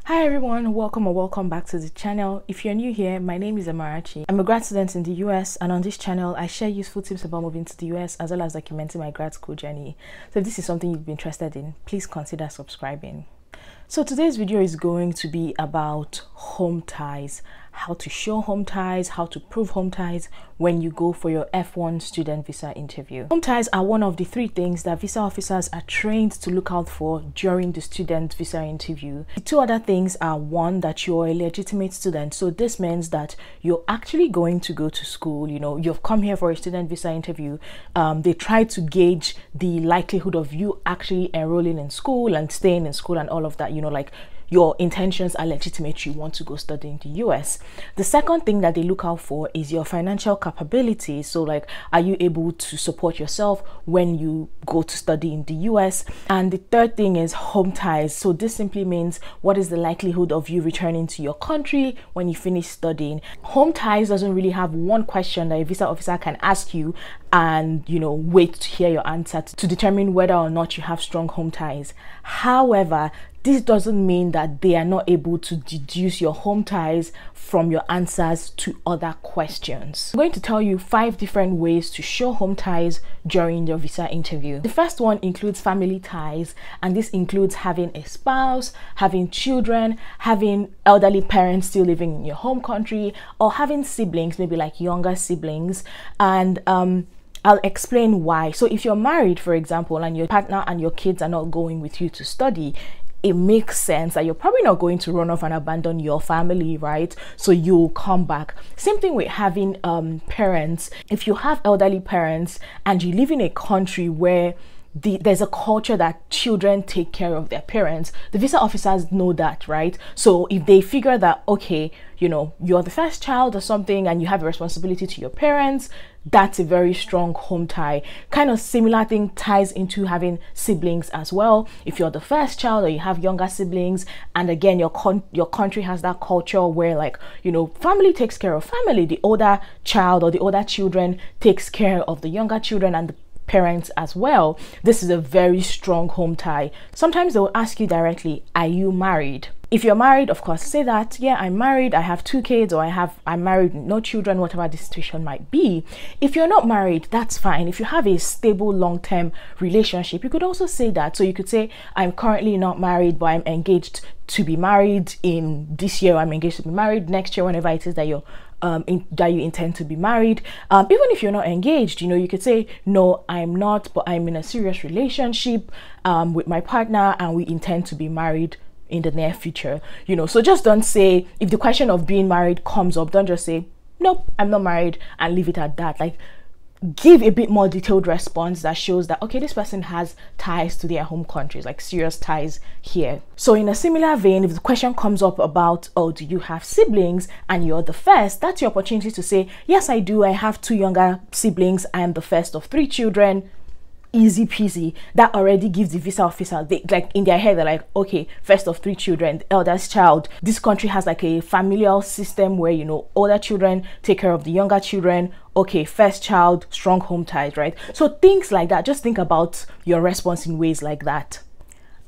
Hi everyone, welcome or welcome back to the channel. If you're new here, my name is Amarachi. I'm a grad student in the US, and on this channel I share useful tips about moving to the US as well as documenting my grad school journey. So if this is something you've been interested in, please consider subscribing. So today's video is going to be about home ties, how to show home ties, how to prove home ties when you go for your F1 student visa interview. Home ties are one of the three things that visa officers are trained to look out for during the student visa interview. The two other things are, one, that you're a legitimate student. So this means that you're actually going to go to school, you've come here for a student visa interview. They try to gauge the likelihood of you actually enrolling in school and staying in school and all of that, like your intentions are legitimate, you want to go study in the US. The second thing that they look out for is your financial capability. So like, are you able to support yourself when you go to study in the US? And the third thing is home ties. So this simply means what is the likelihood of you returning to your country when you finish studying. Home ties doesn't really have one question that a visa officer can ask you and wait to hear your answer to determine whether or not you have strong home ties. However, this doesn't mean that they are not able to deduce your home ties from your answers to other questions. I'm going to tell you 5 different ways to show home ties during your visa interview. The first one includes family ties, and this includes having a spouse, having children, having elderly parents still living in your home country, or having siblings, maybe like younger siblings. And I'll explain why. So if you're married, for example, and your partner and your kids are not going with you to study, it makes sense that you're probably not going to run off and abandon your family, right? So you'll come back. Same thing with having parents. If you have elderly parents and you live in a country where there's a culture that children take care of their parents, the visa officers know that, right? So if they figure that, okay, you're the first child or something and you have a responsibility to your parents, that's a very strong home tie. Kind of similar thing ties into having siblings as well. If you're the first child or you have younger siblings, and again your country has that culture where family takes care of family, the older child or the older children takes care of the younger children and the parents as well. This is a very strong home tie. Sometimes they will ask you directly, are you married? If you're married, of course, say that, yeah, I'm married, I have 2 kids, or I'm married, no children, whatever the situation might be. If you're not married, that's fine. If you have a stable long-term relationship, you could also say that. So you could say, I'm currently not married, but I'm engaged to be married in this year. I'm engaged to be married next year, whenever it is that you intend to be married. Even if you're not engaged, you could say, no, I'm not, but I'm in a serious relationship with my partner and we intend to be married in the near future. So just don't say, if the question of being married comes up, don't just say, nope, I'm not married, and leave it at that. Like, give a bit more detailed response that shows that, okay, this person has ties to their home countries, like serious ties here. So in a similar vein, if the question comes up about, oh, do you have siblings, and you're the first, that's your opportunity to say, yes, I do. I have 2 younger siblings. I am the first of 3 children. Easy peasy. That already gives the visa officer, like in their head, they're like, okay, first of 3 children, the eldest child. This country has like a familial system where older children take care of the younger children. Okay, first child, strong home ties, right? So things like that. Just think about your response in ways like that.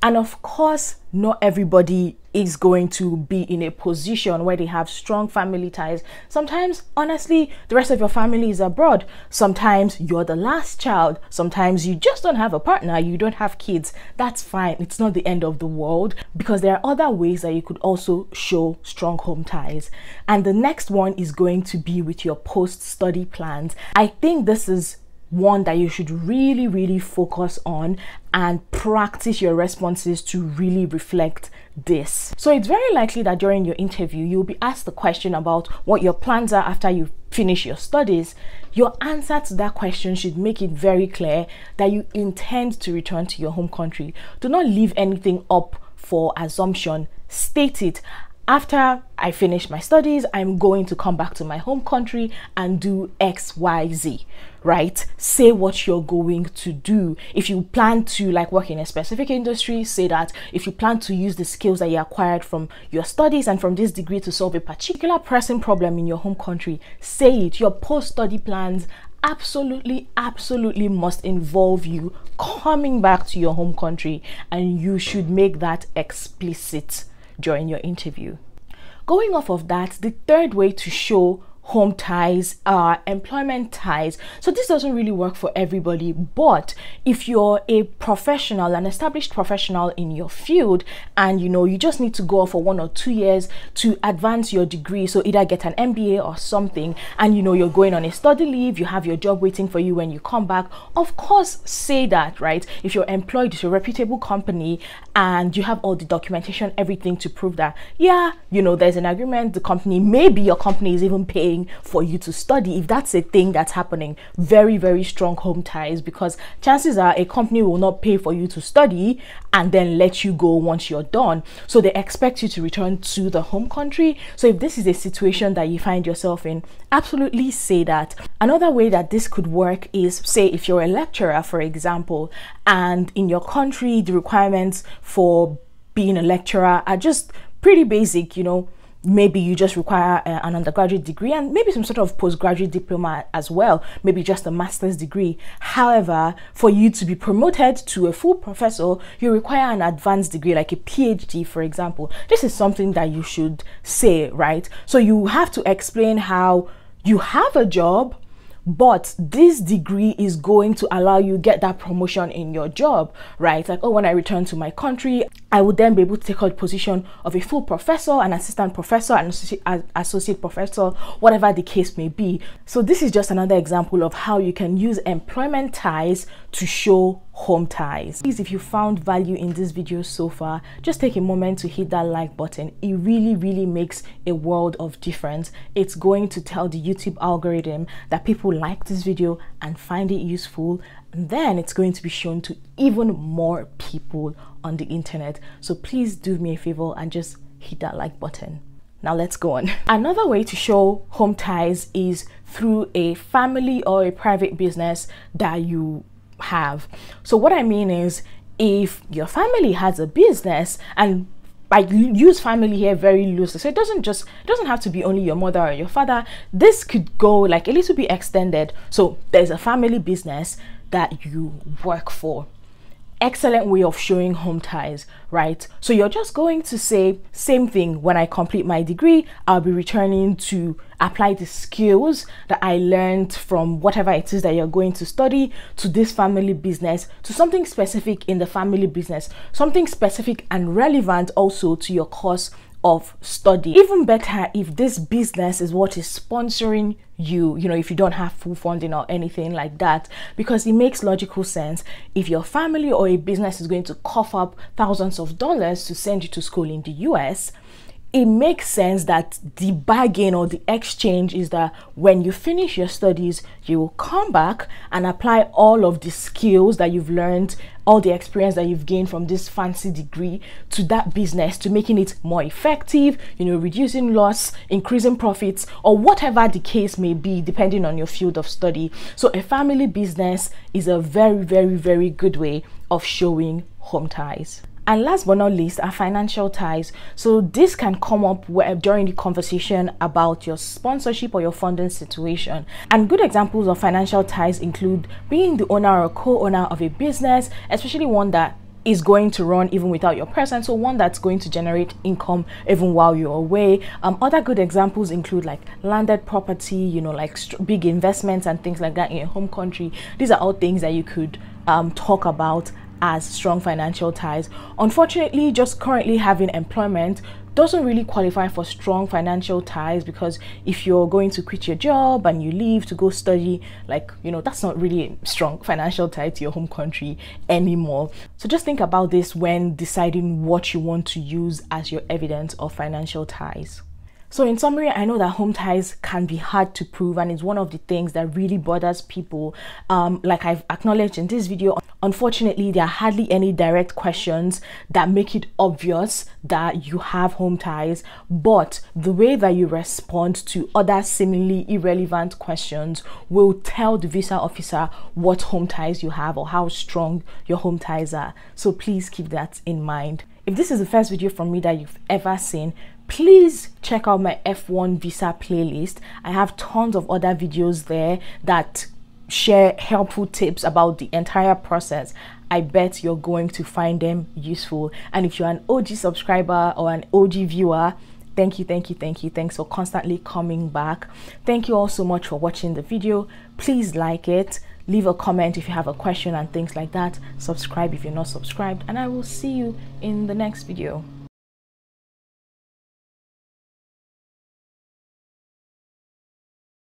And of course, not everybody is going to be in a position where they have strong family ties. Sometimes, honestly, the rest of your family is abroad. Sometimes you're the last child. Sometimes you just don't have a partner. You don't have kids. That's fine. It's not the end of the world, because there are other ways that you could also show strong home ties. And the next one is going to be with your post-study plans. I think this is one that you should really focus on and practice your responses to really reflect this. So it's very likely that during your interview you'll be asked the question about what your plans are after you finish your studies. Your answer to that question should make it very clear that you intend to return to your home country. Do not leave anything up for assumption. State it. After I finish my studies, I'm going to come back to my home country and do XYZ, right? Say what you're going to do. If you plan to work in a specific industry, say that. If you plan to use the skills that you acquired from your studies and from this degree to solve a particular pressing problem in your home country, say it. Your post-study plans absolutely must involve you coming back to your home country, and you should make that explicit. during your interview. Going off of that, the third way to show home ties are employment ties. So this doesn't really work for everybody, but if you're a professional, an established professional in your field, and you just need to go off for 1 or 2 years to advance your degree, so either get an MBA or something, and you're going on a study leave, you have your job waiting for you when you come back, of course say that, right? If you're employed to a reputable company and you have all the documentation, everything to prove that, yeah, there's an agreement, the company, maybe your company is even paying for you to study. If that's a thing that's happening, very, very strong home ties, because chances are a company will not pay for you to study and then let you go once you're done. So they expect you to return to the home country. So if this is a situation that you find yourself in, absolutely say that. Another way that this could work is, say, if you're a lecturer, for example, and in your country the requirements for being a lecturer are just pretty basic, maybe you just require an undergraduate degree and maybe some sort of postgraduate diploma as well, maybe just a master's degree. However, for you to be promoted to a full professor, you require an advanced degree, like a PhD, for example. This is something that you should say, right? So you have to explain how you have a job, but this degree is going to allow you get that promotion in your job, right? Like, oh, when I return to my country, I would then be able to take on the position of a full professor, an assistant professor, an associate professor, whatever the case may be. So this is just another example of how you can use employment ties to show home ties. Please, if you found value in this video so far, just take a moment to hit that like button. It really, really makes a world of difference. It's going to tell the YouTube algorithm that people like this video and find it useful, and then it's going to be shown to even more people on the internet. So please do me a favor and just hit that like button. Now let's go on. Another way to show home ties is through a family or a private business that you have. So what I mean is, if your family has a business, and I use family here very loosely, so it doesn't have to be only your mother or your father. This could go like a little bit extended. So there's a family business that you work for. Excellent way of showing home ties, right? So you're just going to say, same thing, when I complete my degree, I'll be returning to apply the skills that I learned from whatever it is that you're going to study to this family business, to something specific in the family business, something specific and relevant also to your course of study. Even better if this business is what is sponsoring you, if you don't have full funding or anything like that, because it makes logical sense. If your family or a business is going to cough up thousands of dollars to send you to school in the US, it makes sense that the bargain or the exchange is that when you finish your studies, you will come back and apply all of the skills that you've learned, all the experience that you've gained from this fancy degree to that business, to making it more effective, reducing loss, increasing profits, or whatever the case may be, depending on your field of study. So a family business is a very, very, very good way of showing home ties. And last but not least are financial ties. So this can come up during the conversation about your sponsorship or your funding situation. And good examples of financial ties include being the owner or co-owner of a business, especially one that is going to run even without your presence, so one that's going to generate income even while you're away. Other good examples include like landed property, like big investments and things like that in your home country. These are all things that you could talk about as strong financial ties. Unfortunately, just currently having employment doesn't really qualify for strong financial ties, because if you're going to quit your job and you leave to go study, that's not really a strong financial tie to your home country anymore. So just think about this when deciding what you want to use as your evidence of financial ties. So in summary, I know that home ties can be hard to prove, and it's one of the things that really bothers people. Like I've acknowledged in this video, unfortunately, there are hardly any direct questions that make it obvious that you have home ties, but the way that you respond to other seemingly irrelevant questions will tell the visa officer what home ties you have or how strong your home ties are. So please keep that in mind. If this is the first video from me that you've ever seen, please check out my F1 visa playlist. I have tons of other videos there that share helpful tips about the entire process I bet you're going to find them useful. And if you're an OG subscriber or an OG viewer, thank you. Thanks for constantly coming back. Thank you all so much for watching the video. Please like it, leave a comment if you have a question and things like that. Subscribe if you're not subscribed, and I will see you in the next video.